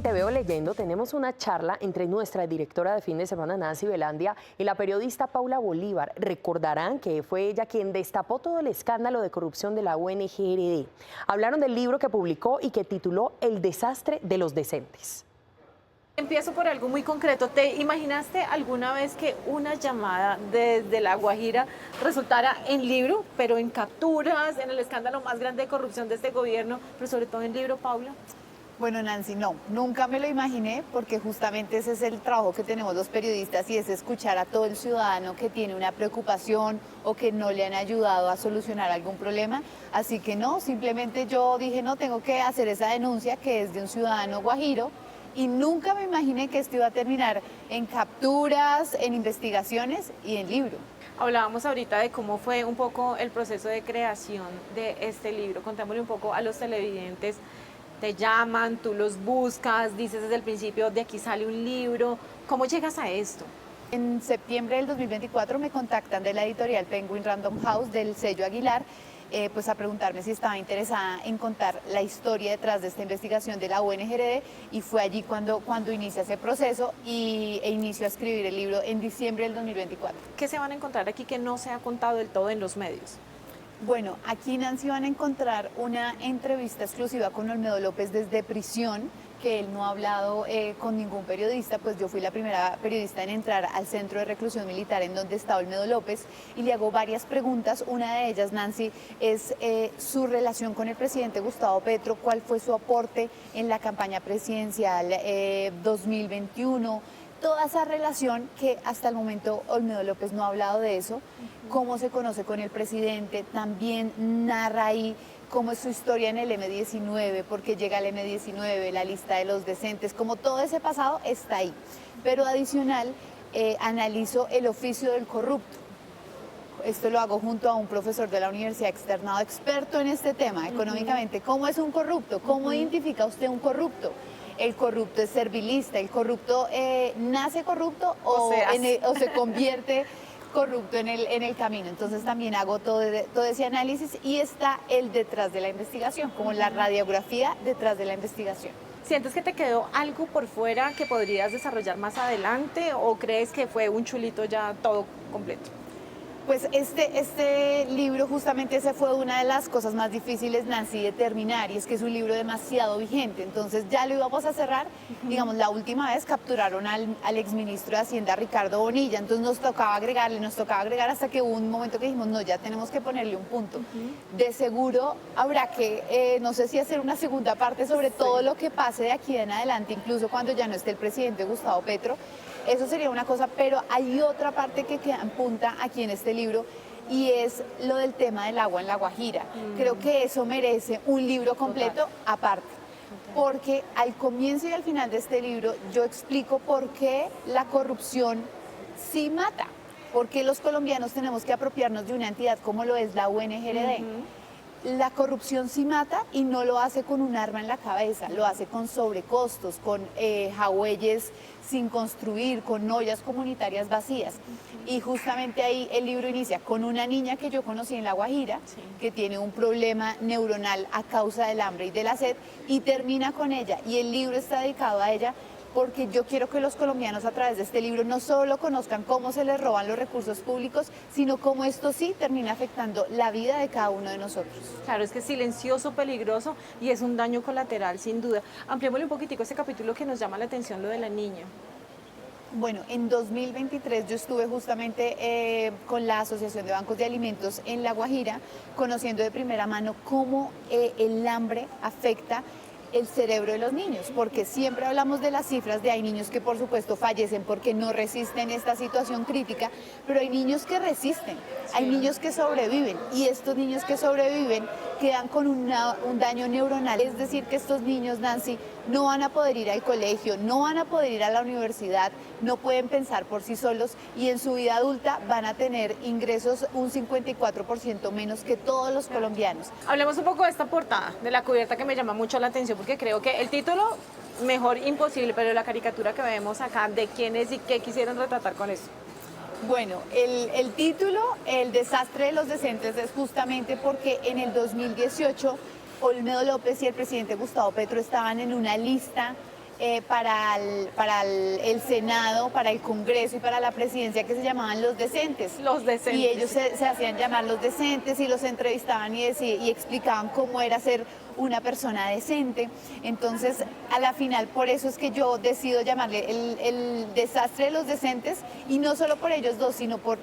En Te Veo Leyendo tenemos una charla entre nuestra directora de fin de semana, Nancy Velandia, y la periodista Paula Bolívar. Recordarán que fue ella quien destapó todo el escándalo de corrupción de la ONG-RD. Hablaron del libro que publicó y que tituló El desastre de los decentes. Empiezo por algo muy concreto. ¿Te imaginaste alguna vez que una llamada desde La Guajira resultara en libro, pero en capturas, en el escándalo más grande de corrupción de este gobierno, pero sobre todo en libro, Paula? Bueno, Nancy, no, nunca me lo imaginé porque justamente ese es el trabajo que tenemos los periodistas y es escuchar a todo el ciudadano que tiene una preocupación o que no le han ayudado a solucionar algún problema. Así que no, simplemente yo dije, no, tengo que hacer esa denuncia que es de un ciudadano guajiro y nunca me imaginé que esto iba a terminar en capturas, en investigaciones y en libro. Hablábamos ahorita de cómo fue un poco el proceso de creación de este libro. Contémosle un poco a los televidentes. Te llaman, tú los buscas, dices desde el principio, de aquí sale un libro. ¿Cómo llegas a esto? En septiembre del 2024 me contactan de la editorial Penguin Random House del sello Aguilar, pues a preguntarme si estaba interesada en contar la historia detrás de esta investigación de la ONG-RD y fue allí cuando inicia ese proceso e inicio a escribir el libro en diciembre del 2024. ¿Qué se van a encontrar aquí que no se ha contado del todo en los medios? Bueno, aquí, Nancy, van a encontrar una entrevista exclusiva con Olmedo López desde prisión, que él no ha hablado con ningún periodista, pues yo fui la primera periodista en entrar al centro de reclusión militar en donde está Olmedo López y le hago varias preguntas. Una de ellas, Nancy, es su relación con el presidente Gustavo Petro, cuál fue su aporte en la campaña presidencial 2021, toda esa relación que hasta el momento Olmedo López no ha hablado de eso, cómo se conoce con el presidente, también narra ahí cómo es su historia en el M-19, por qué llega el M-19, la lista de los decentes, como todo ese pasado está ahí. Pero adicional, analizo el oficio del corrupto. Esto lo hago junto a un profesor de la universidad externado, experto en este tema, económicamente. ¿Cómo es un corrupto? ¿Cómo identifica usted un corrupto? El corrupto es servilista, el corrupto nace corrupto o se convierte corrupto en el camino. Entonces también hago todo ese análisis y está el detrás de la investigación, como la radiografía detrás de la investigación. ¿Sientes que te quedó algo por fuera que podrías desarrollar más adelante o crees que fue un chulito ya todo completo? Pues este libro justamente esa fue una de las cosas más difíciles, Nancy, de terminar, y es que es un libro demasiado vigente, entonces ya lo íbamos a cerrar, digamos, la última vez capturaron al exministro de Hacienda, Ricardo Bonilla, entonces nos tocaba agregar hasta que hubo un momento que dijimos, no, ya tenemos que ponerle un punto. De seguro habrá que, no sé si hacer una segunda parte sobre todo lo que pase de aquí en adelante, incluso cuando ya no esté el presidente Gustavo Petro. Eso sería una cosa, pero hay otra parte que queda en punta aquí en este libro y es lo del tema del agua en La Guajira. Creo que eso merece un libro completo aparte, porque al comienzo y al final de este libro yo explico por qué la corrupción sí mata, por qué los colombianos tenemos que apropiarnos de una entidad como lo es la ONG-RD. La corrupción sí mata y no lo hace con un arma en la cabeza, lo hace con sobrecostos, con jagüeyes sin construir, con ollas comunitarias vacías. Y justamente ahí el libro inicia con una niña que yo conocí en La Guajira, que tiene un problema neuronal a causa del hambre y de la sed, y termina con ella. Y el libro está dedicado a ella porque yo quiero que los colombianos a través de este libro no solo conozcan cómo se les roban los recursos públicos, sino cómo esto sí termina afectando la vida de cada uno de nosotros. Claro, es que es silencioso, peligroso y es un daño colateral, sin duda. Ampliémosle un poquitico ese capítulo que nos llama la atención, lo de la niña. Bueno, en 2023 yo estuve justamente con la Asociación de Bancos de Alimentos en La Guajira, conociendo de primera mano cómo el hambre afecta el cerebro de los niños, porque siempre hablamos de las cifras de hay niños que por supuesto fallecen porque no resisten esta situación crítica, pero hay niños que resisten, hay niños que sobreviven y estos niños que sobreviven quedan con un daño neuronal, es decir que estos niños, Nancy, no van a poder ir al colegio, no van a poder ir a la universidad, no pueden pensar por sí solos y en su vida adulta van a tener ingresos un 54% menos que todos los colombianos. Hablemos un poco de esta portada, de la cubierta que me llama mucho la atención porque creo que el título, mejor imposible, pero la caricatura que vemos acá, ¿de quién es y qué quisieron retratar con eso? Bueno, el título, El desastre de los decentes, es justamente porque en el 2018 Olmedo López y el presidente Gustavo Petro estaban en una lista para el Senado, para el Congreso y para la presidencia que se llamaban Los Decentes. Los Decentes. Y ellos se hacían llamar Los Decentes y los entrevistaban y explicaban cómo era ser una persona decente. Entonces, a la final, por eso es que yo decido llamarle el desastre de los decentes, y no solo por ellos dos, sino por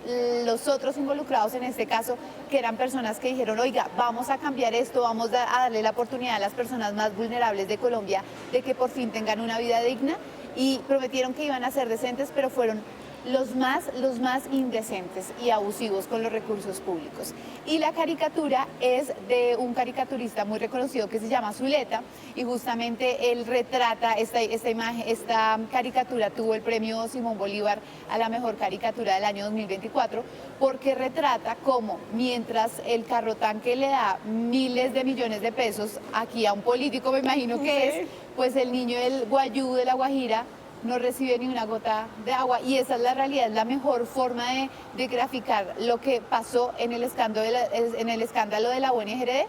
los otros involucrados en este caso, que eran personas que dijeron, oiga, vamos a cambiar esto, vamos a darle la oportunidad a las personas más vulnerables de Colombia de que por fin tengan una vida digna, y prometieron que iban a ser decentes, pero fueron los más indecentes y abusivos con los recursos públicos. Y la caricatura es de un caricaturista muy reconocido que se llama Zuleta, y justamente él retrata esta caricatura tuvo el premio Simón Bolívar a la mejor caricatura del año 2024, porque retrata cómo mientras el carro tanque le da miles de millones de pesos aquí a un político, me imagino que es, pues el niño del Guayú, de La Guajira, no recibe ni una gota de agua, y esa es la realidad, es la mejor forma de graficar lo que pasó en el escándalo de la UNGRD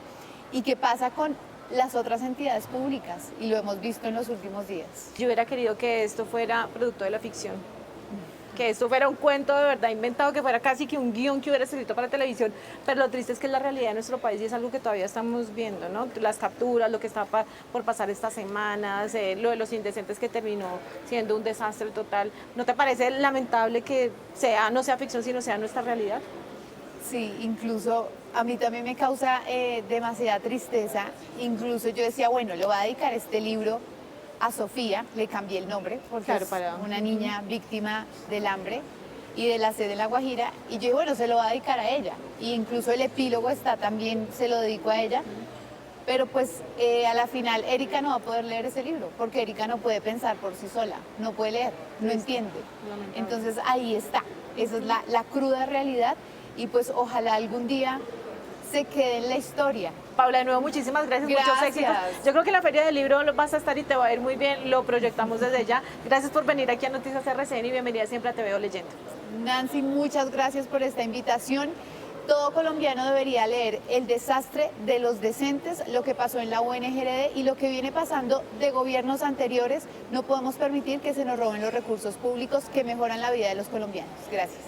y qué pasa con las otras entidades públicas, y lo hemos visto en los últimos días. Yo hubiera querido que esto fuera producto de la ficción, que esto fuera un cuento de verdad inventado, que fuera casi que un guión que hubiera escrito para televisión, pero lo triste es que es la realidad de nuestro país y es algo que todavía estamos viendo, ¿no? Las capturas, lo que está por pasar estas semanas, lo de los indecentes que terminó siendo un desastre total. ¿No te parece lamentable que no sea ficción, sino sea nuestra realidad? Sí, incluso a mí también me causa demasiada tristeza. Incluso yo decía, bueno, le voy a dedicar este libro a Sofía, le cambié el nombre porque claro, es para una niña víctima del hambre y de la sed en La Guajira, y yo dije, bueno, se lo voy a dedicar a ella, y incluso el epílogo también se lo dedico a ella, pero pues a la final Erika no va a poder leer ese libro porque Erika no puede pensar por sí sola, no puede leer, no entiende. Entonces ahí está, esa es la cruda realidad, y pues ojalá algún día se quede en la historia. Paula, de nuevo, muchísimas gracias, muchos éxitos. Yo creo que la Feria del Libro vas a estar y te va a ir muy bien, lo proyectamos desde ya. Gracias por venir aquí a Noticias RCN y bienvenida siempre a Te Veo Leyendo. Nancy, muchas gracias por esta invitación. Todo colombiano debería leer El desastre de los decentes, lo que pasó en la UNGRD y lo que viene pasando de gobiernos anteriores. No podemos permitir que se nos roben los recursos públicos que mejoran la vida de los colombianos. Gracias.